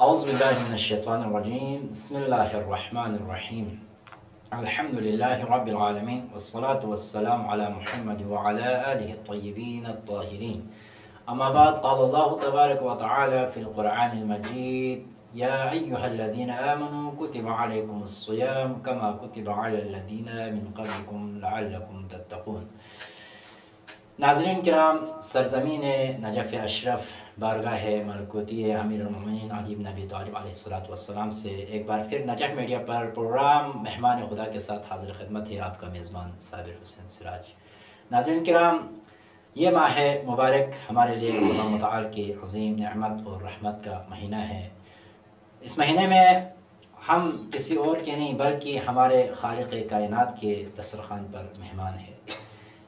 اعوذ باللہ من الشیطان الرجیم بسم اللہ الرحمن الرحیم الحمد للہ رب العالمین والصلاة والسلام علی محمد وعلى آلہ الطیبین الطاہرین اما بعد قال اللہ تبارک وتعالی فی القرآن المجید یا ایہا الذین آمنوا کتب علیکم الصیام کما کتب علی الذین من قبلکم لعلکم تتقون۔ ناظرین کرام، سرزمین نجف اشرف بارگاہ ملکوتی امیر المومنین علی بن ابی طالب علیہ السلام سے ایک بار پھر نجف میڈیا پر پروگرام مہمان خدا کے ساتھ حاضر خدمت ہے آپ کا میزبان صابر حسین سراج۔ ناظرین کرام، یہ ماہ مبارک ہمارے لیے خدا متعال کی عظیم نعمت اور رحمت کا مہینہ ہے۔ اس مہینے میں ہم کسی اور کے نہیں بلکہ ہمارے خالق کائنات کے دسترخوان پر مہمان ہیں۔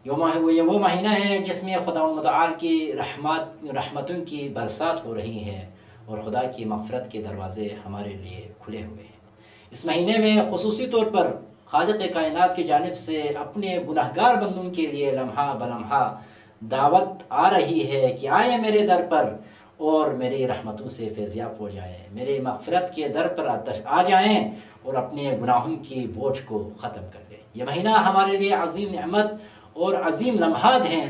یہ وہ مہینہ ہے جس میں خدا متعال کی رحمتوں کی برسات ہو رہی ہے اور خدا کی مغفرت کے دروازے ہمارے لیے کھلے ہوئے ہیں۔ اس مہینے میں خصوصی طور پر خالق کائنات کی جانب سے اپنے گنہگار بندوں کے لیے لمحہ بلمحہ دعوت آ رہی ہے کہ آئے میرے در پر اور میری رحمتوں سے فیضیاب ہو جائیں، میرے مغفرت کے در پر آ جائیں اور اپنے گناہوں کی بوجھ کو ختم کر لیں۔ یہ مہینہ ہمارے لیے عظیم نعمت اور عظیم لمحات ہیں۔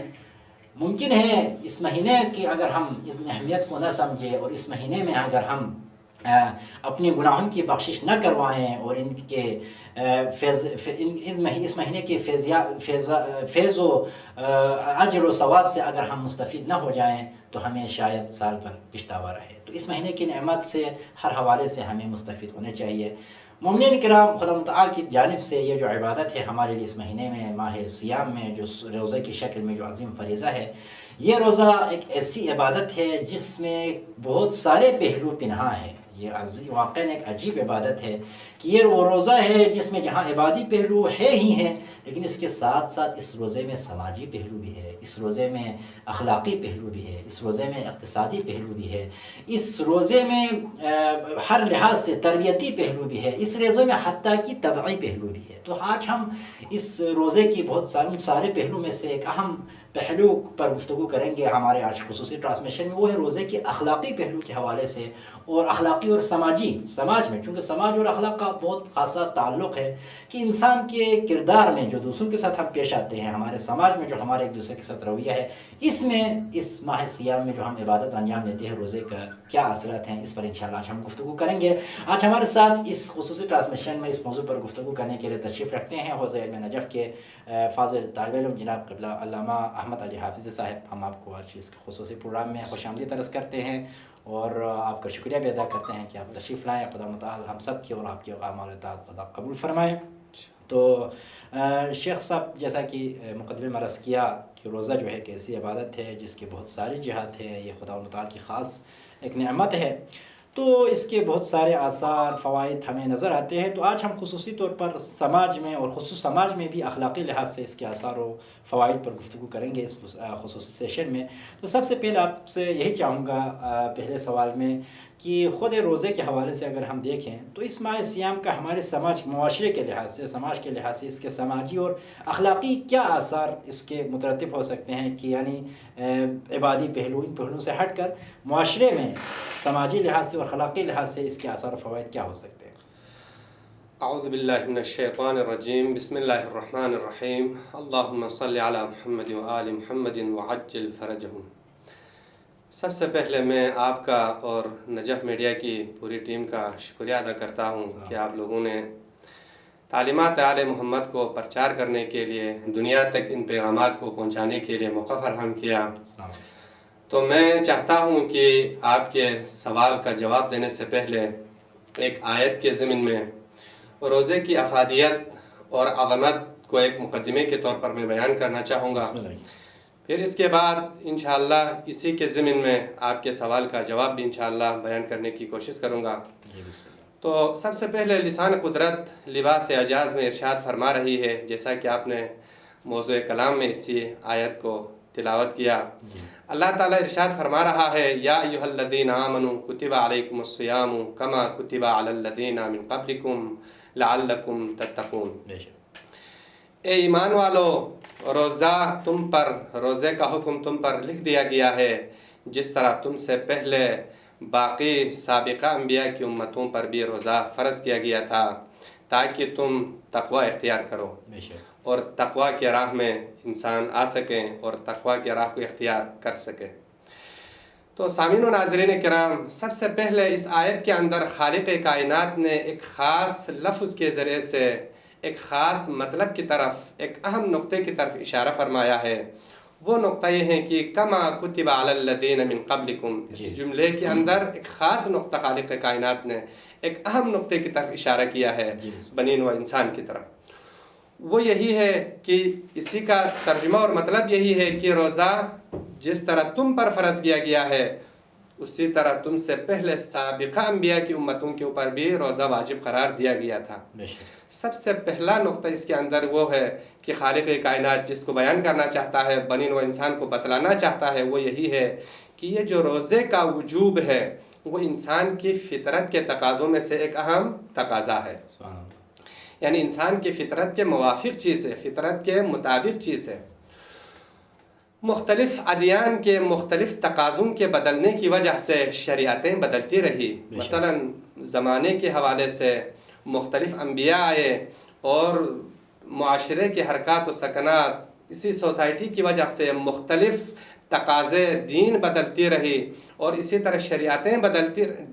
ممکن ہے اس مہینے کی اگر ہم اس اہمیت کو نہ سمجھیں اور اس مہینے میں اگر ہم اپنی گناہوں کی بخشش نہ کروائیں اور ان کے اس مہینے کے فیض و اجر و ثواب سے اگر ہم مستفید نہ ہو جائیں تو ہمیں شاید سال بھر پچھتاوا رہے۔ تو اس مہینے کی نعمت سے ہر حوالے سے ہمیں مستفید ہونے چاہیے۔ مومنین کرام، خدا متعال کی جانب سے یہ جو عبادت ہے ہمارے لیے اس مہینے میں ماہ سیام میں جو روزے کی شکل میں جو عظیم فریضہ ہے، یہ روزہ ایک ایسی عبادت ہے جس میں بہت سارے پہلو پنہاں ہیں۔ یہ واقعاً ایک عجیب عبادت ہے کہ یہ وہ روزہ ہے جس میں جہاں عبادی پہلو ہے ہی ہیں، لیکن اس کے ساتھ ساتھ اس روزے میں سماجی پہلو بھی ہے، اس روزے میں اخلاقی پہلو بھی ہے، اس روزے میں اقتصادی پہلو بھی ہے، اس روزے میں ہر لحاظ سے تربیتی پہلو بھی ہے، اس روزے میں حتیٰ کہ طبعی پہلو بھی ہے۔ تو آج ہم اس روزے کی بہت سارے پہلو میں سے ایک اہم پہلو پر گفتگو کریں گے ہمارے آج خصوصی ٹرانسمیشن میں، وہ ہے روزے کے اخلاقی پہلو کے حوالے سے اور اخلاقی اور سماج میں، چونکہ سماج اور اخلاق کا بہت خاصا تعلق ہے کہ انسان کے کردار میں جو دوسروں کے ساتھ ہم پیش آتے ہیں، ہمارے سماج میں جو ہمارے ایک دوسرے کے ساتھ رویہ ہے، اس میں اس ماہ سیام میں جو ہم عبادت انجام دیتے ہیں روزے کا کیا اثرات ہیں، اس پر انشاءاللہ آج ہم گفتگو کریں گے۔ آج ہمارے ساتھ اس خصوصی ٹرانسمیشن میں اس موضوع پر گفتگو کرنے کے لیے تشریف رکھتے ہیں حوزہ علم نجف کے فاضل طالب علم جناب قبلہ علامہ احمد علی حافظ صاحب۔ ہم آپ کو آج اس خصوصی پروگرام میں خوش آمدید عرض کرتے ہیں اور آپ کا شکریہ بھی ادا کرتے ہیں کہ آپ تشریف لائیں۔ خدا متعال ہم سب کی اور آپ کے اعمال و اطاعت خدا قبول فرمائے۔ تو شیخ صاحب، جیسا کہ مقدمے میں عرض کیا کہ روزہ جو ہے ایک ایسی عبادت ہے جس کے بہت ساری جہات ہیں، یہ خدا متعال کی خاص ایک نعمت ہے، تو اس کے بہت سارے آثار فوائد ہمیں نظر آتے ہیں۔ تو آج ہم خصوصی طور پر سماج میں اور خصوص سماج میں بھی اخلاقی لحاظ سے اس کے آثار و فوائد پر گفتگو کریں گے اس خصوصی سیشن میں۔ تو سب سے پہلے آپ سے یہی چاہوں گا پہلے سوال میں کہ خود روزے کے حوالے سے اگر ہم دیکھیں تو اس ماہ سیام کا ہمارے معاشرے کے لحاظ سے، سماج کے لحاظ سے اس کے سماجی اور اخلاقی کیا آثار اس کے مترتب ہو سکتے ہیں کہ یعنی عبادی پہلو، ان پہلوؤں سے ہٹ کر معاشرے میں سماجی لحاظ سے اور اخلاقی لحاظ سے اس کے آثار و فوائد کیا ہو سکتے ہیں؟ اعوذ باللہ من الشیطان الرجیم، بسم اللہ الرحمن الرحیم، اللہم صلی علی محمد و آل محمد وعجل فرجہم۔ سب سے پہلے میں آپ کا اور نجف میڈیا کی پوری ٹیم کا شکریہ ادا کرتا ہوں کہ آپ لوگوں نے تعلیمات آل محمد کو پرچار کرنے کے لیے، دنیا تک ان پیغامات کو پہنچانے کے لیے موقع فراہم کیا۔ تو میں چاہتا ہوں کہ آپ کے سوال کا جواب دینے سے پہلے ایک آیت کے ضمن میں روزے کی افادیت اور عظمت کو ایک مقدمے کے طور پر میں بیان کرنا چاہوں گا، پھر اس کے بعد انشاءاللہ اسی کے ضمن میں آپ کے سوال کا جواب بھی انشاءاللہ بیان کرنے کی کوشش کروں گا۔ تو سب سے پہلے لسان قدرت لباس اعجاز میں ارشاد فرما رہی ہے، جیسا کہ آپ نے موضوع کلام میں اسی آیت کو تلاوت کیا۔ اللہ تعالیٰ ارشاد فرما رہا ہے، یا ایھا الذین آمنوا کتب علیکم الصیام کما کتب علی الذین من قبلکم لعلکم تتقون۔ اے ایمان والو، روزے کا حکم تم پر لکھ دیا گیا ہے جس طرح تم سے پہلے باقی سابقہ انبیاء کی امتوں پر بھی روزہ فرض کیا گیا تھا تاکہ تم تقوی اختیار کرو بے شک اور تقوی کی راہ میں انسان آ سکیں اور تقوی کی راہ کو اختیار کر سکے۔ تو سامعین و ناظرین کرام، سب سے پہلے اس آیت کے اندر خالق کائنات نے ایک خاص لفظ کے ذریعے سے ایک خاص مطلب کی طرف، ایک اہم نقطے کی طرف اشارہ فرمایا ہے۔ وہ نقطہ یہ ہے کہ کما کتب علی الذین من قبلکم، اس جملے کے اندر ایک خاص نقطہ خالق کائنات نے ایک اہم نقطے کی طرف اشارہ کیا ہے بنی نوع انسان کی طرف۔ وہ یہی ہے کہ اسی کا ترجمہ اور مطلب یہی ہے کہ روزہ جس طرح تم پر فرض کیا گیا ہے اسی طرح تم سے پہلے سابقہ انبیاء کی امتوں کے اوپر بھی روزہ واجب قرار دیا گیا تھا۔ سب سے پہلا نقطہ اس کے اندر وہ ہے کہ خالق کائنات جس کو بیان کرنا چاہتا ہے، بنی نوع انسان کو بتلانا چاہتا ہے، وہ یہی ہے کہ یہ جو روزے کا وجوب ہے وہ انسان کی فطرت کے تقاضوں میں سے ایک اہم تقاضا ہے۔ یعنی انسان کی فطرت کے موافق چیز ہے، فطرت کے مطابق چیز ہے۔ مختلف ادیان کے مختلف تقاضوں کے بدلنے کی وجہ سے شریعتیں بدلتی رہی۔ مثلا زمانے کے حوالے سے مختلف انبیاء آئے اور معاشرے کے حرکات و سکنات، اسی سوسائٹی کی وجہ سے مختلف تقاضے، دین بدلتی رہی اور اسی طرح شریعتیں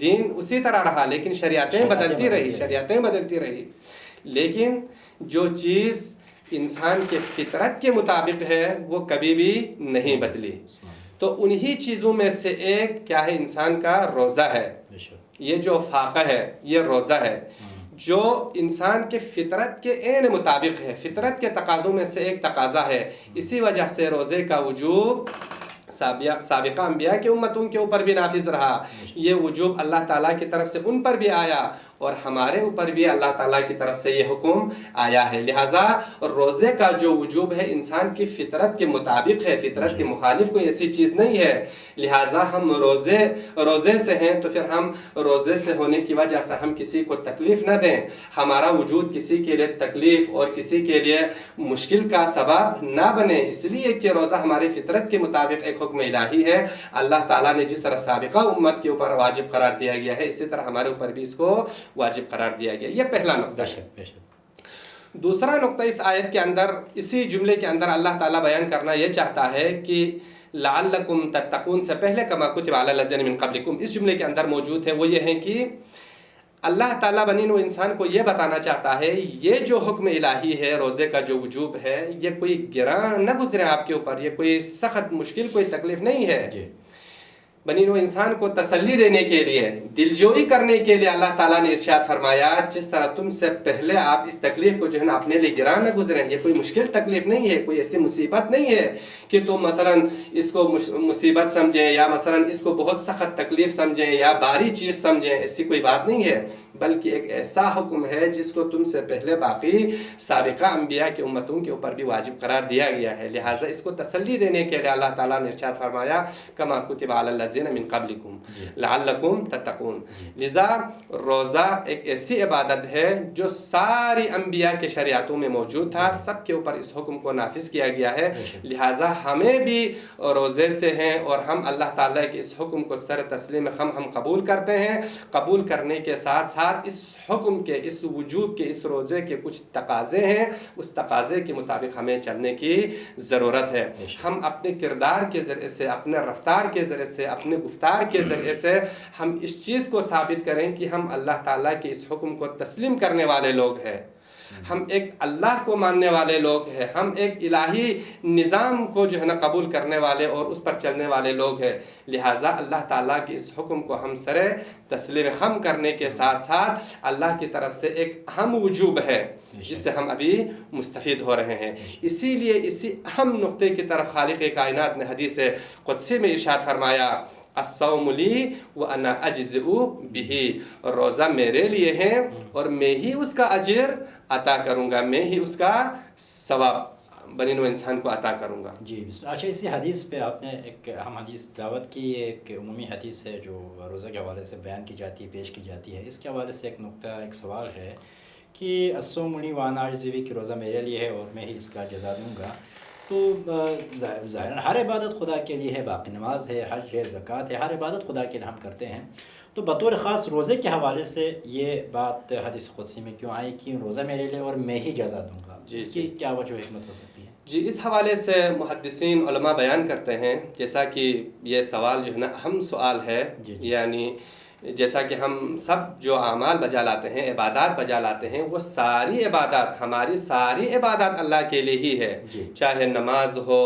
دین اسی طرح رہا لیکن شریعتیں بدلتی رہی۔ لیکن جو چیز انسان کے فطرت کے مطابق ہے وہ کبھی بھی نہیں بدلی۔ تو انہی چیزوں میں سے ایک کیا ہے؟ انسان کا روزہ ہے۔ یہ جو فاقہ ہے یہ روزہ ہے جو انسان کے فطرت کے عین مطابق ہے، فطرت کے تقاضوں میں سے ایک تقاضا ہے۔ اسی وجہ سے روزے کا وجوب سابقہ انبیاء کی امتوں کے اوپر بھی نافذ رہا، یہ وجوب اللہ تعالیٰ کی طرف سے ان پر بھی آیا اور ہمارے اوپر بھی اللہ تعالیٰ کی طرف سے یہ حکم آیا ہے۔ لہٰذا روزے کا جو وجوب ہے انسان کی فطرت کے مطابق ہے، فطرت کے مخالف کوئی ایسی چیز نہیں ہے۔ لہٰذا ہم روزے سے ہیں تو پھر ہم روزے سے ہونے کی وجہ سے ہم کسی کو تکلیف نہ دیں، ہمارا وجود کسی کے لیے تکلیف اور کسی کے لیے مشکل کا سبب نہ بنے، اس لیے کہ روزہ ہماری فطرت کے مطابق ایک حکم الہی ہے۔ اللہ تعالیٰ نے جس طرح سابقہ امت کے اوپر واجب قرار دیا گیا ہے اسی طرح ہمارے اوپر بھی اس کو واجب قرار دیا گیا۔ یہ پہلا نقطہ ہے۔ دوسرا نقطہ اس آیت کے اندر، اسی جملے کے اندر اللہ تعالیٰ بیان کرنا یہ چاہتا ہے کہ لعلکم تتقون سے پہلے کما کتب علی الذین من قبلکم اس جملے کے اندر موجود ہے، وہ یہ ہے کہ اللہ تعالیٰ بنی نوع انسان کو یہ بتانا چاہتا ہے یہ جو حکم الہی ہے، روزے کا جو وجوب ہے، یہ کوئی گراں نہ گزرے آپ کے اوپر، یہ کوئی سخت مشکل کوئی تکلیف نہیں ہے۔ بنی نوع انسان کو تسلی دینے کے لیے، دلجوئی کرنے کے لیے اللہ تعالیٰ نے ارشاد فرمایا جس طرح تم سے پہلے آپ اس تکلیف کو جو ہے نا اپنے لیے گراں نہ گزریں، یہ کوئی مشکل تکلیف نہیں ہے، کوئی ایسی مصیبت نہیں ہے کہ تم مثلا اس کو مصیبت سمجھیں یا مثلا اس کو بہت سخت تکلیف سمجھیں یا باری چیز سمجھیں، ایسی کوئی بات نہیں ہے، بلکہ ایک ایسا حکم ہے جس کو تم سے پہلے باقی سابقہ انبیاء کی امتوں کے اوپر بھی واجب قرار دیا گیا ہے۔ لہٰذا اس کو تسلی دینے کے لیے اللہ تعالیٰ نے ارشاد فرمایا کما کتب علی الذین من قبلکم لعلکم تتقون۔ لذا روزہ ایک ایسی عبادت ہے جو ساری انبیاء کے شریعتوں میں موجود تھا، سب کے اوپر اس حکم کو نافذ کیا گیا ہے۔ لہٰذا ہمیں بھی روزے سے ہیں اور ہم اللہ تعالیٰ کے اس حکم کو سر تسلیم ہم قبول کرتے ہیں۔ قبول کرنے کے ساتھ ساتھ اس حکم کے، اس وجوب کے، اس روزے کے کچھ تقاضے ہیں، اس تقاضے کے مطابق ہمیں چلنے کی ضرورت ہے۔ ہم اپنے کردار کے ذریعے سے، اپنے رفتار کے ذریعے سے، اپنے گفتار کے ذریعے سے ہم اس چیز کو ثابت کریں کہ ہم اللہ تعالیٰ کے اس حکم کو تسلیم کرنے والے لوگ ہیں، ہم ایک اللہ کو ماننے والے لوگ ہیں، ہم ایک الہی نظام کو جو ہے نا قبول کرنے والے اور اس پر چلنے والے لوگ ہیں۔ لہٰذا اللہ تعالیٰ کے اس حکم کو ہم سر تسلیم خم کرنے کے ساتھ ساتھ اللہ کی طرف سے ایک اہم وجوب ہے جس سے ہم ابھی مستفید ہو رہے ہیں۔ اسی لیے اسی اہم نقطے کی طرف خالق کائنات نے حدیث قدسی میں ارشاد فرمایا الصوم لی وانا اجزئ بہ، روزہ میرے لیے ہے اور میں ہی اس کا اجر عطا کروں گا، میں ہی اس کا ثواب بنی نوع انسان کو عطا کروں گا۔ جی اچھا، اسی حدیث پہ آپ نے ایک اہم حدیث دعوت کی، ایک عمومی حدیث ہے جو روزہ کے حوالے سے بیان کی جاتی ہے، پیش کی جاتی ہے۔ اس کے حوالے سے ایک نقطہ، ایک سوال ہے کہ الصوم لی وانا اجزئ بہ، کہ روزہ میرے لیے ہے اور میں ہی اس کا جزا دوں گا۔ تو ظاہراً ہر عبادت خدا کے لیے ہے، باقی نماز ہے، حج ہے، زکوٰۃ ہے، ہر عبادت خدا کے لیے ہم کرتے ہیں. تو بطور خاص روزے کے حوالے سے یہ بات حدیث قدسی میں کیوں آئی کہ روزہ میرے لیے اور میں ہی جزا دوں گا؟ اس کی کیا وجہ حکمت ہو سکتی ہے؟ جی، اس حوالے سے محدثین علماء بیان کرتے ہیں، جیسا کہ یہ سوال جو ہے نا اہم سوال ہے. یعنی جیسا کہ ہم سب جو اعمال بجا لاتے ہیں، عبادات بجا لاتے ہیں، وہ ساری عبادات، ہماری ساری عبادات اللہ کے لیے ہی ہے. چاہے نماز ہو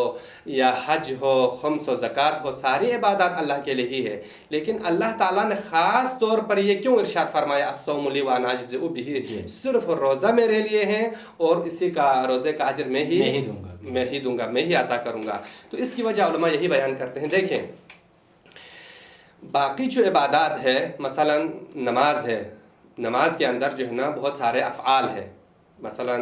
یا حج ہو، خمس و زکوٰۃ ہو، ساری عبادات اللہ کے لیے ہی ہے. لیکن اللہ تعالیٰ نے خاص طور پر یہ کیوں ارشاد فرمایا الصوم لی وانا اجزئ بہ، صرف روزہ میرے لیے ہے اور اسی کا روزے کا اجر میں ہی دوں گا، میں ہی عطا کروں گا. تو اس کی وجہ علماء یہی بیان کرتے ہیں. دیکھیں، باقی جو عبادات ہے، مثلا نماز ہے، نماز کے اندر جو ہے نا بہت سارے افعال ہے. مثلا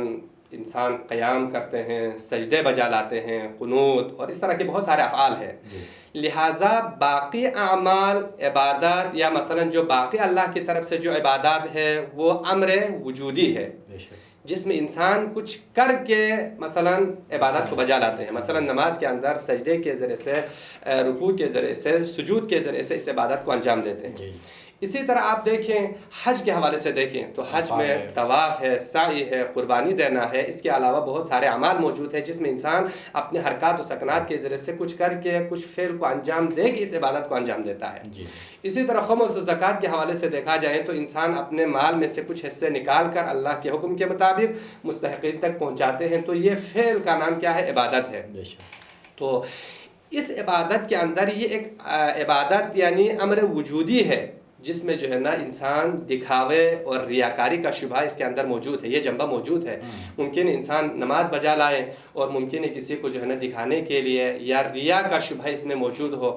انسان قیام کرتے ہیں، سجدے بجا لاتے ہیں، قنوت اور اس طرح کے بہت سارے افعال ہے. لہٰذا باقی اعمال عبادات یا مثلا جو باقی اللہ کی طرف سے جو عبادات ہے وہ امر وجودی ہے، جس میں انسان کچھ کر کے مثلا عبادت کو بجا لاتے ہیں. مثلا نماز کے اندر سجدے کے ذریعے سے، رکوع کے ذریعے سے، سجود کے ذریعے سے اس عبادت کو انجام دیتے ہیں. اسی طرح آپ دیکھیں حج کے حوالے سے دیکھیں تو حج میں طواف ہے، سعی ہے، قربانی دینا ہے. اس کے علاوہ بہت سارے اعمال موجود ہیں جس میں انسان اپنے حرکات و سکنات کے ذریعے سے کچھ کر کے، کچھ فعل کو انجام دے کے اس عبادت کو انجام دیتا ہے. اسی طرح خمس و زکوٰۃ کے حوالے سے دیکھا جائے تو انسان اپنے مال میں سے کچھ حصے نکال کر اللہ کے حکم کے مطابق مستحقین تک پہنچاتے ہیں. تو یہ فعل کا نام کیا ہے؟ عبادت ہے. تو اس عبادت کے اندر یہ ایک عبادت یعنی امر وجودی ہے، جس میں جو ہے نا انسان دکھاوے اور ریاکاری کا شبہ اس کے اندر موجود ہے، یہ جنبہ موجود ہے. ممکن انسان نماز بجا لائے اور ممکن ہے کسی کو جو ہے نا دکھانے کے لیے یا ریا کا شبہ اس میں موجود ہو.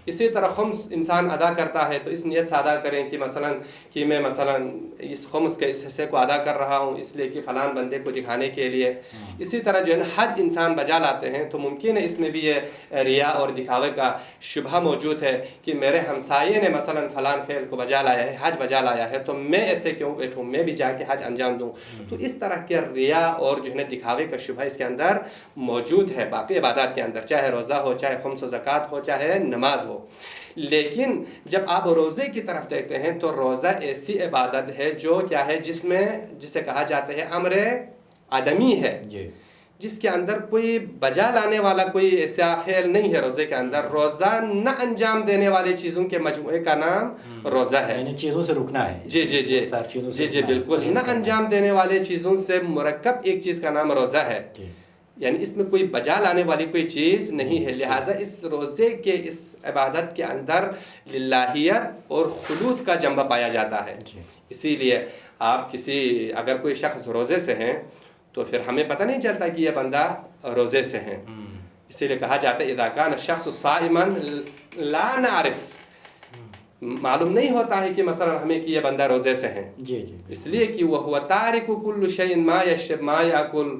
اسی طرح خمس انسان ادا کرتا ہے تو اس نیت سے ادا کریں کہ مثلا کہ میں مثلا اس خمس کے اس حصے کو ادا کر رہا ہوں اس لیے کہ فلان بندے کو دکھانے کے لیے. اسی طرح جو ہے نا حج انسان بجا لاتے ہیں تو ممکن ہے اس میں بھی یہ ریا اور دکھاوے کا شبہ موجود ہے کہ میرے ہمسائے نے مثلا فلان فعل کو بجا لایا ہے، حج بجا لایا ہے، تو میں ایسے کیوں بیٹھوں، میں بھی جا کے حج انجام دوں. تو اس طرح کے ریا اور جو ہے نا دکھاوے کا شبہ اس کے اندر موجود ہے باقی عبادات کے اندر، چاہے روزہ ہو، چاہے خمس و زکوٰۃ ہو، چاہے نماز ہو. لیکن جب آپ روزے کی طرف دیکھتے ہیں تو روزہ ایسی عبادت ہے جو کیا ہے، جسے کہا جاتا ہے امر آدمی ہے، جس کے اندر کوئی بجا لانے والا کوئی ایسا فعل نہیں ہے. روزے کے اندر روزہ نہ انجام دینے والے چیزوں کے مجموعے کا نام روزہ ہے. یعنی چیزوں سے رکنا ہے. جی بالکل، نہ انجام دینے والے چیزوں سے مرکب ایک چیز کا نام روزہ ہے. یعنی اس میں کوئی بجا لانے والی کوئی چیز نہیں ہے. لہٰذا اس روزے کے اس عبادت کے اندر للہیت اور خلوص کا جنبہ پایا جاتا ہے. اسی لیے آپ اگر کوئی شخص روزے سے ہیں تو پھر ہمیں پتہ نہیں چلتا کہ یہ بندہ روزے سے ہیں. اسی لیے کہا جاتا ہے اذا کان الشخص صائما لا نعرف، معلوم نہیں ہوتا ہے کہ مثلا ہمیں کہ یہ بندہ روزے سے ہیں. اس لیے کہ وہ تارک کل شیء ما یشرب ما یاکل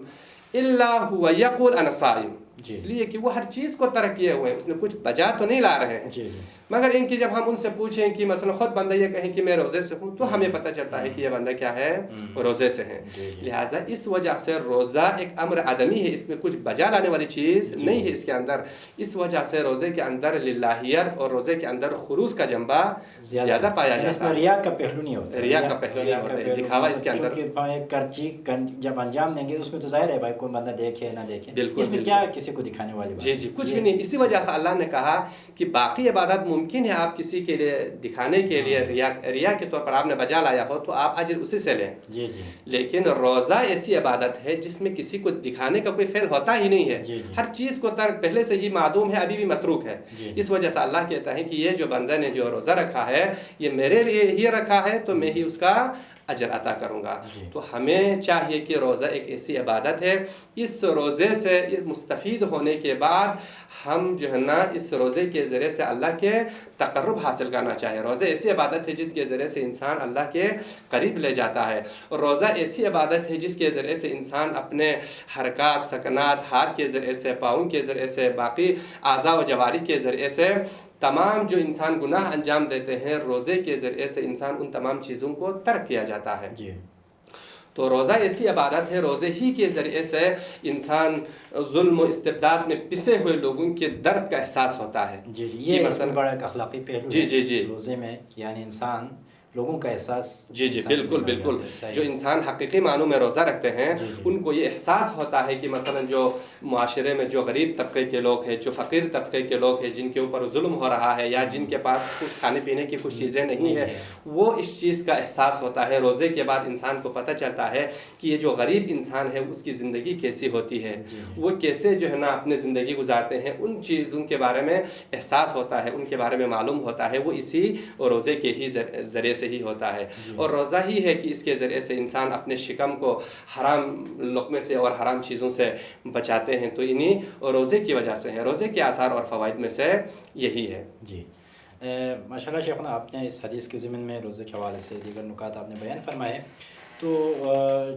الا هو یقول انا صائم. اس لیے کہ وہ ہر چیز کو ترک کیے ہوئے ہیں، اس نے کچھ بجا تو نہیں لا رہے ہیں. مگر ان کی جب ہم ان سے پوچھیں کہ مثلا خود بندہ یہ کہیں کہ میں روزے سے ہوں تو ہمیں پتہ چلتا ہے کہ یہ بندہ کیا ہے، روزے سے ہیں. لہٰذا اس وجہ سے روزہ ایک امر آدمی ہے، اس میں کچھ بجا لانے والی چیز نہیں ہے اس کے اندر. اس وجہ سے روزے کے اندر للہیت اور روزے کے اندر خلوص کا جنبہ زیادہ پایا جاتا ہے. ریا کا پہلو نہیں ہوتا، ریا کا پہلو نہیں ہوتا ہے، دکھاوا اس کے اندر. جب انجام دیں گے اس میں تو ظاہر ہے بھائی کوئی بندہ دیکھے نہ دیکھے، اس میں کیا کسی کو دکھانے والی بات. جی کچھ بھی نہیں. اسی وجہ سے اللہ نے کہا کہ باقی عبادت ممکن ہے آپ کسی کے لیے دکھانے کے لیے ریا کے طور پر آپ نے بجا لایا ہو تو آپ اجر اسی سے لیں. لیکن روزہ ایسی عبادت ہے جس میں کسی کو دکھانے کا کوئی فعل ہوتا ہی نہیں ہے. ہر چیز کو ترک پہلے سے ہی معدوم ہے، ابھی بھی متروک ہے. اس وجہ سے اللہ کہتا ہے کہ یہ جو بندہ نے جو روزہ رکھا ہے یہ میرے لیے ہی رکھا ہے تو میں ہی اس کا اجر عطا کروں گا. تو ہمیں چاہیے کہ روزہ ایک ایسی عبادت ہے، اس روزے سے مستفید ہونے کے بعد ہم جو ہے نا اس روزے کے ذریعے سے اللہ کے تقرب حاصل کرنا چاہیے. روزہ ایسی عبادت ہے جس کے ذریعے سے انسان اللہ کے قریب لے جاتا ہے. روزہ ایسی عبادت ہے جس کے ذریعے سے انسان اپنے حرکات سکنات، ہاتھ کے ذریعے سے، پاؤں کے ذریعے سے، باقی اعضاء و جوارح کے ذریعے سے تمام جو انسان گناہ انجام دیتے ہیں روزے کے ذریعے سے انسان ان تمام چیزوں کو ترک کیا جاتا ہے. تو روزہ ایسی عبادت ہے، روزے ہی کے ذریعے سے انسان ظلم و استبداد میں پسے ہوئے لوگوں کے درد کا احساس ہوتا ہے. جی جی، یہ اس میں بڑا ایک اخلاقی پہلو جی ہے جی جی روزے میں، کہ یعنی انسان لوگوں کا احساس. جی جی بالکل بالکل. جو انسان حقیقی معنوں میں روزہ رکھتے ہیں ان کو یہ احساس ہوتا ہے کہ مثلا جو معاشرے میں جو غریب طبقے کے لوگ ہیں، جو فقیر طبقے کے لوگ ہیں، جن کے اوپر ظلم ہو رہا ہے یا جن کے پاس کچھ کھانے پینے کی کچھ چیزیں نہیں ہیں، وہ اس چیز کا احساس ہوتا ہے. روزے کے بعد انسان کو پتہ چلتا ہے کہ یہ جو غریب انسان ہے اس کی زندگی کیسی ہوتی ہے، وہ کیسے جو ہے نا اپنے زندگی گزارتے ہیں. ان چیزوں کے بارے میں احساس ہوتا ہے، ان کے بارے میں معلوم ہوتا ہے. وہ اسی روزے کے ہی ذریعے سے ہی ہوتا ہے. اور روزہ ہی ہے کہ اس کے ذریعے سے انسان اپنے شکم کو حرام لقمے سے اور حرام چیزوں سے بچاتے ہیں. تو انہی روزے کی وجہ سے ہے. روزے کے آثار اور فوائد میں سے یہی ہے. جی ماشاء اللہ شیخنا، آپ نے اس حدیث کے ضمن میں روزے کے حوالے سے دیگر نکات آپ نے بیان فرمائے. تو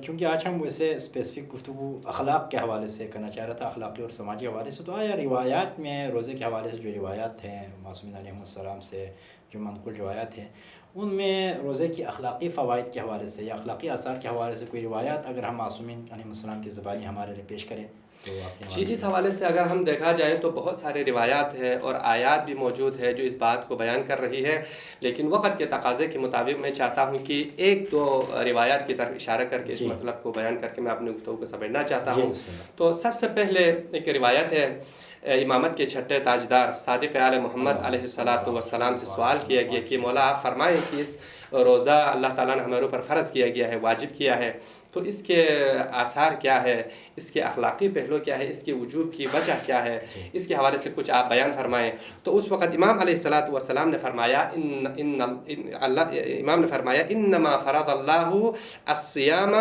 چونکہ آج ہم ویسے اسپیسیفک گفتگو اخلاق کے حوالے سے کرنا چاہ رہا تھا، اخلاقی اور سماجی حوالے سے، تو آیا روایات میں روزے کے حوالے سے جو روایات ہیں معصومین علیہ السلام سے جو منقول روایات ہیں، ان میں روزے کی اخلاقی فوائد کے حوالے سے یا اخلاقی آثار کے حوالے سے کوئی روایات اگر ہم معصومین علیہ السلام کی زبانی ہمارے لیے پیش کریں تو آپ جی، اس حوالے سے اگر ہم دیکھا جائے تو بہت سارے روایات ہے اور آیات بھی موجود ہے جو اس بات کو بیان کر رہی ہے. لیکن وقت کے تقاضے کے مطابق میں چاہتا ہوں کہ ایک دو روایات کی طرف اشارہ کر کے اس مطلب کو بیان کر کے میں اپنے گفتگو کو سمجھنا چاہتا ہوں. تو سب سے پہلے ایک روایت ہے، امامت کے چھٹے تاجدار صادق آل محمد علیہ السلام سے سوال کیا گیا کہ مولا آپ فرمائیں کہ اس روزہ اللہ تعالیٰ نے ہمارے اوپر فرض کیا گیا ہے، واجب کیا ہے، تو اس کے آثار کیا ہے، اس کے اخلاقی پہلو کیا ہے، اس کے وجوب کی وجہ کیا ہے، اس کے حوالے سے کچھ آپ بیان فرمائیں. تو اس وقت امام علیہ السلام نے فرمایا امام نے فرمایا انما فرض اللہ الصیام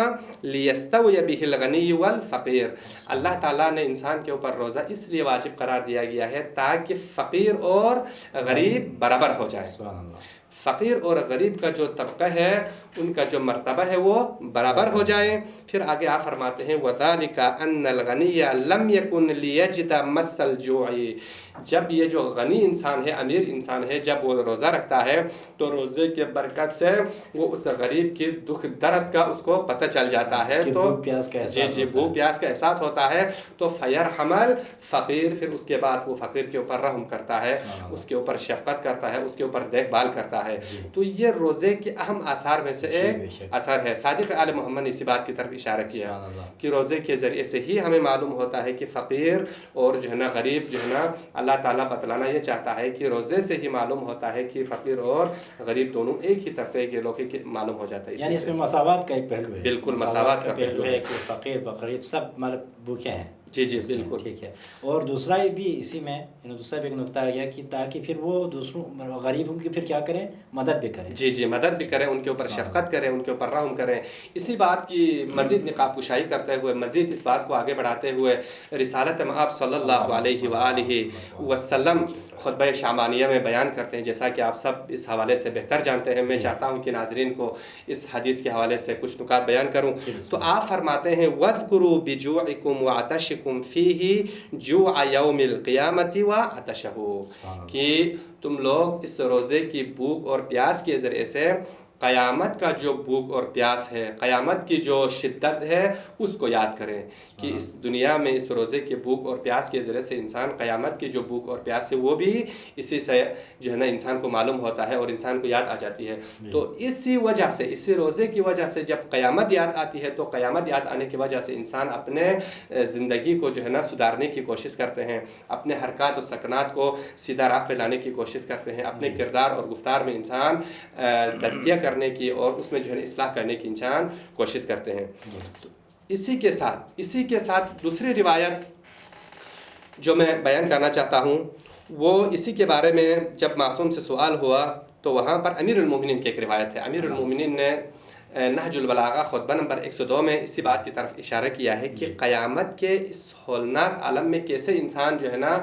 لیستوی بہ الغنی والفقیر. اللہ تعالیٰ نے انسان کے اوپر روزہ اس لیے واجب قرار دیا گیا ہے تاکہ فقیر اور غریب برابر ہو جائے. فقیر اور غریب کا جو طبقہ ہے ان کا جو مرتبہ ہے وہ برابر ہو جائے. پھر آگے آپ فرماتے ہیں وَذَلِكَ أَنَّ الْغَنِيَّ لَمْ يَكُنْ لِيَجْدَ مَسَّ الْجُوعِ. جب یہ جو غنی انسان ہے، امیر انسان ہے، جب وہ روزہ رکھتا ہے تو روزے کے برکت سے وہ اس غریب کی دکھ درد کا اس کو پتہ چل جاتا ہے. تو جی بھوک پیاس کا احساس ہوتا ہے. تو فَيَرْحَمَ الْفَقِيرُ. پھر اس کے بعد وہ فقیر کے اوپر رحم کرتا ہے، اس کے اوپر شفقت کرتا ہے، اس کے اوپر دیکھ بھال کرتا ہے. تو یہ روزے کے اہم آثار میں سے ایک اثر ہے. صادق آل محمد نے اسی بات کی طرف اشارہ کیا کہ روزے کے ذریعے سے ہی ہمیں معلوم ہوتا ہے کہ فقیر اور جو ہے نا غریب جو ہے نا، اللہ تعالیٰ بتلانا یہ چاہتا ہے کہ روزے سے ہی معلوم ہوتا ہے کہ فقیر اور غریب دونوں ایک ہی طبقے کے لوگ معلوم ہو جاتا ہے. یعنی اس میں مساوات کا ایک پہلو ہے. بالکل مساوات کا پہلو ہے کہ فقیر و غریب سب بھوکے ہیں. جی جی بالکل ٹھیک ہے. اور دوسرا بھی اسی میں دوسرا بھی ایک نقطہ آ گیا کہ تاکہ پھر وہ دوسروں غریبوں کی پھر کیا کریں، مدد بھی کریں. جی جی مدد بھی کریں، ان کے اوپر شفقت کریں، ان کے اوپر رحم کریں. اسی بات کی مزید نقاب کشائی کرتے ہوئے، مزید اس بات کو آگے بڑھاتے ہوئے رسالت مآب صلی اللہ علیہ وآلہ وسلم خطبہ شعبانیہ میں بیان کرتے ہیں، جیسا کہ آپ سب اس حوالے سے بہتر جانتے ہیں. میں چاہتا ہوں کہ ناظرین کو اس حدیث کے حوالے سے کچھ نکات بیان کروں. تو آپ فرماتے ہیں وَاذْكُرُوا بِجُوعِكُمْ وَعَطَشِكُمْ فِيهِ جُوعَ يَوْمِ الْقِيَامَةِ وَعَطَشَهُ. کہ تم لوگ اس روزے کی بھوک اور پیاس کے ذریعے سے قیامت کا جو بھوک اور پیاس ہے، قیامت کی جو شدت ہے اس کو یاد کریں. کہ اس دنیا میں اس روزے کے بھوک اور پیاس کے ذریعے سے انسان قیامت کی جو بھوک اور پیاس ہے وہ بھی اسی سے جو ہے نا انسان کو معلوم ہوتا ہے اور انسان کو یاد آ جاتی ہے. تو اسی وجہ سے، اسی روزے کی وجہ سے جب قیامت یاد آتی ہے تو قیامت یاد آنے کی وجہ سے انسان اپنے زندگی کو جو ہے نا سدھارنے کی کوشش کرتے ہیں، اپنے حرکات و سکنات کو سیدھا راہ پہ لانے کی کوشش کرتے ہیں، اپنے کردار اور گفتار میں انسان تزکیہ کرنے کی اور اس میں جو ہے اصلاح کرنے کی انسان کوشش کرتے ہیں. اسی کے ساتھ دوسری روایت جو میں بیان کرنا چاہتا ہوں وہ اسی کے بارے میں جب معصوم سے سوال ہوا تو وہاں پر امیر المومنین کی ایک روایت ہے. امیر المومنین نے نہج البلاغہ خطبہ نمبر 102 میں اسی بات کی طرف اشارہ کیا ہے کہ قیامت کے اس ہولناک عالم میں کیسے انسان جو ہے نا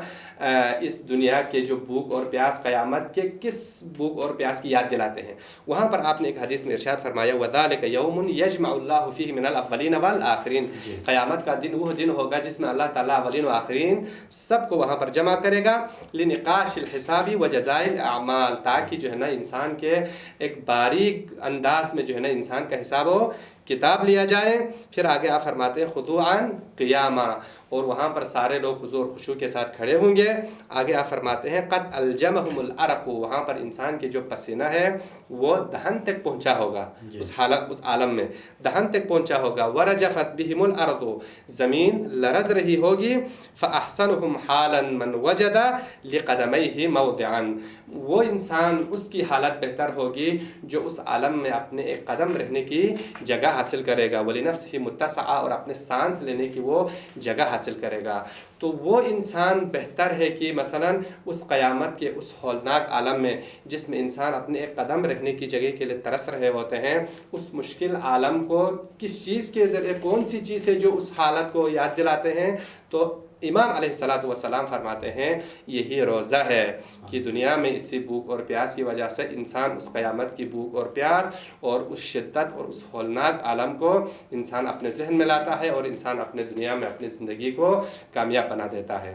اس دنیا کے جو بھوک اور پیاس، قیامت کے کس بھوک اور پیاس کی یاد دلاتے ہیں. وہاں پر آپ نے ایک حدیث میں ارشاد فرمایا وَذَلِكَ يَوْمٌ يَجْمَعُ اللَّهُ فِيهِ مِنَ الْأَوَّلِينَ وَالْآخِرِينَ. قیامت کا دن وہ دن ہوگا جس میں اللہ تعالیٰ اولین و آخرین سب کو وہاں پر جمع کرے گا لِنِقَاشِ الْحِسَابِ وَجَزَائِ الْأَعْمَالِ. تاکہ جو ہے نا انسان کے ایک باریک انداز میں جو ہے نا انسان کا حساب و کتاب لیا جائے. پھر آگے آپ فرماتے ہیں خضوعاً قیاما، اور وہاں پر سارے لوگ خضوع اور خشوع کے ساتھ کھڑے ہوں گے. آگے آپ فرماتے ہیں قد الجمہم العرق، وہاں پر انسان کی جو پسینہ ہے وہ دہن تک پہنچا ہوگا، اس حالت اس عالم میں دہن تک پہنچا ہوگا. ورجفت بہم الارض، زمین لرز رہی ہوگی. فاحسنہم حالا من وجد لقدمیہ موضعا، وہ انسان اس کی حالت بہتر ہوگی جو اس عالم میں اپنے ایک قدم رہنے کی جگہ حاصل کرے گا. ولنفسہ متسعا، اور اپنے سانس لینے کی وہ جگہ حاصل کرے گا. تو وہ انسان بہتر ہے کہ مثلا اس قیامت کے اس ہولناک عالم میں جس میں انسان اپنے ایک قدم رکھنے کی جگہ کے لیے ترس رہے ہوتے ہیں، اس مشکل عالم کو کس چیز کے ذریعے، کون سی چیز ہے جو اس حالت کو یاد دلاتے ہیں؟ تو امام علیہ السلام فرماتے ہیں یہی روزہ ہے کہ دنیا میں اسی بھوک اور پیاس کی وجہ سے انسان اس قیامت کی بھوک اور پیاس اور اس شدت اور اس ہولناک عالم کو انسان اپنے ذہن میں لاتا ہے، اور انسان اپنے دنیا میں اپنی زندگی کو کامیاب بنا دیتا ہے.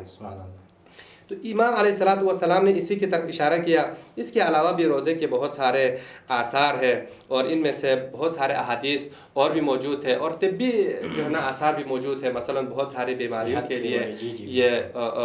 تو امام علیہ السلام نے اسی کی طرف اشارہ کیا. اس کے علاوہ بھی روزے کے بہت سارے آثار ہیں، اور ان میں سے بہت سارے احادیث اور بھی موجود ہے، اور طبی جو ہے نا آثار بھی موجود ہے. مثلا بہت ساری بیماریوں کے لیے یہ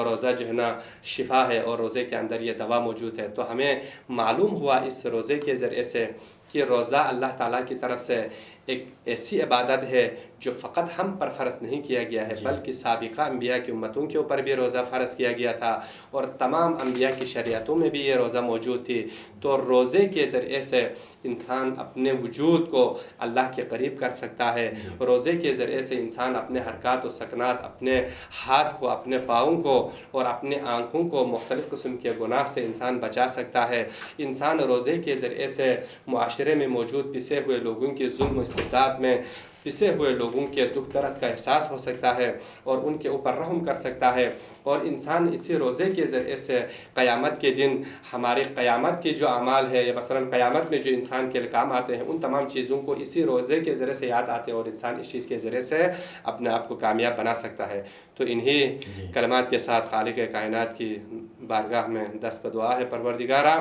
روزہ جو ہے نا شفا ہے، اور روزے کے اندر یہ دوا موجود ہے. تو ہمیں معلوم ہوا اس روزے کے ذریعے سے کہ روزہ اللہ تعالیٰ کی طرف سے ایک ایسی عبادت ہے جو فقط ہم پر فرض نہیں کیا گیا ہے، بلکہ سابقہ انبیاء کی امتوں کے اوپر بھی روزہ فرض کیا گیا تھا، اور تمام انبیاء کی شریعتوں میں بھی یہ روزہ موجود تھی. تو روزے کے ذریعے سے انسان اپنے وجود کو اللہ کے قریب کر سکتا ہے. روزے کے ذریعے سے انسان اپنے حرکات و سکنات، اپنے ہاتھ کو، اپنے پاؤں کو اور اپنے آنکھوں کو مختلف قسم کے گناہ سے انسان بچا سکتا ہے. انسان روزے کے ذریعے سے معاشرے میں موجود پسے ہوئے لوگوں کے ظلم و استبداد میں پسے ہوئے لوگوں کے دکھ درد کا احساس ہو سکتا ہے، اور ان کے اوپر رحم کر سکتا ہے. اور انسان اسی روزے کے ذریعے سے قیامت کے دن ہماری قیامت کے جو اعمال ہے، یا مثلا قیامت میں جو انسان کے کام آتے ہیں، ان تمام چیزوں کو اسی روزے کے ذریعے سے یاد آتے ہیں، اور انسان اس چیز کے ذریعے سے اپنے آپ کو کامیاب بنا سکتا ہے. تو انہی کلمات کے ساتھ خالق کائنات کی بارگاہ میں دست بدعا ہے پروردگارہ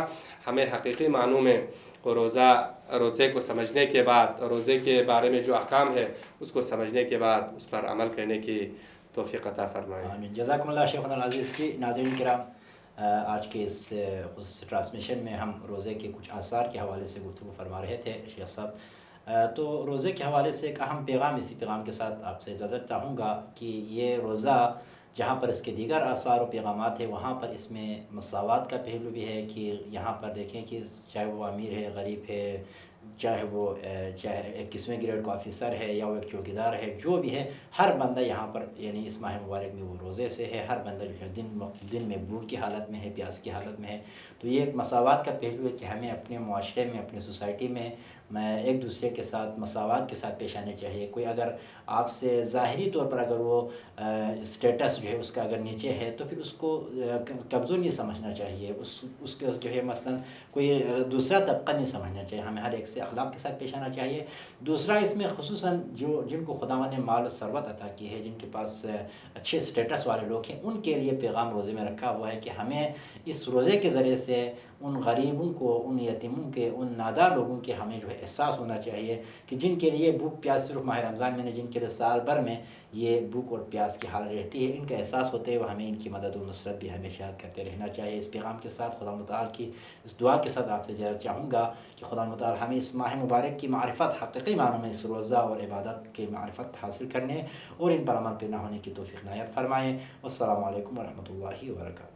ہمیں حقیقی معنوں میں روزے کو سمجھنے کے بعد، روزے کے بارے میں جو احکام ہے اس کو سمجھنے کے بعد اس پر عمل کرنے کی توفیق عطا فرمائے. آمین. جزاکم اللہ شیخنا العزیز. کی ناظرین کرام، آج کے اس ٹرانسمیشن میں ہم روزے کے کچھ آثار کے حوالے سے گفتگو فرما رہے تھے شیخ صاحب. تو روزے کے حوالے سے ایک اہم پیغام، اسی پیغام کے ساتھ آپ سے اجازت چاہوں گا کہ یہ روزہ جہاں پر اس کے دیگر آثار و پیغامات ہیں، وہاں پر اس میں مساوات کا پہلو بھی ہے کہ یہاں پر دیکھیں کہ چاہے وہ امیر ہے، غریب ہے، چاہے وہ 21ویں گریڈ کا آفیسر ہے یا وہ ایک چوکیدار ہے، جو بھی ہے ہر بندہ یہاں پر یعنی اس ماہ مبارک میں وہ روزے سے ہے. ہر بندہ جو ہے دن میں بھوک کی حالت میں ہے، پیاس کی حالت میں ہے. تو یہ ایک مساوات کا پہلو ہے کہ ہمیں اپنے معاشرے میں، اپنی سوسائٹی میں ایک دوسرے کے ساتھ مساوات کے ساتھ پیش آنے چاہیے. کوئی اگر آپ سے ظاہری طور پر اگر وہ اسٹیٹس جو ہے اس کا اگر نیچے ہے تو پھر اس کو کمزور نہیں سمجھنا چاہیے. اس کے جو ہے مثلا کوئی دوسرا طبقہ نہیں سمجھنا چاہیے. ہمیں ہر ایک سے اخلاق کے ساتھ پیش آنا چاہیے. دوسرا اس میں خصوصاً جن کو خداوند نے مال و ثروت عطا کی ہے، جن کے پاس اچھے اسٹیٹس والے لوگ ہیں، ان کے لیے پیغام روزے میں رکھا ہوا ہے کہ ہمیں اس روزے کے ذریعے سے ان غریبوں کو، ان یتیموں کے، ان نادار لوگوں کے ہمیں جو ہے احساس ہونا چاہیے کہ جن کے لیے بھوک پیاس صرف ماہ رمضان میں نہیں، جن کے لیے سال بھر میں یہ بھوک اور پیاس کی حالت رہتی ہے، ان کا احساس ہوتے ہوئے ہمیں ان کی مدد و نصرت بھی ہمیشہ کرتے رہنا چاہیے. اس پیغام کے ساتھ خدا متعال کی اس دعا کے ساتھ آپ سے چاہوں گا کہ خدا متعال ہمیں اس ماہ مبارک کی معرفت، حقیقی معنوں میں اس روزہ اور عبادت کی معرفت حاصل کرنے اور ان پر عمل پیرا ہونے کی توفیق عنایت فرمائیں. والسلام علیکم ورحمۃ اللہ وبرکاتہ.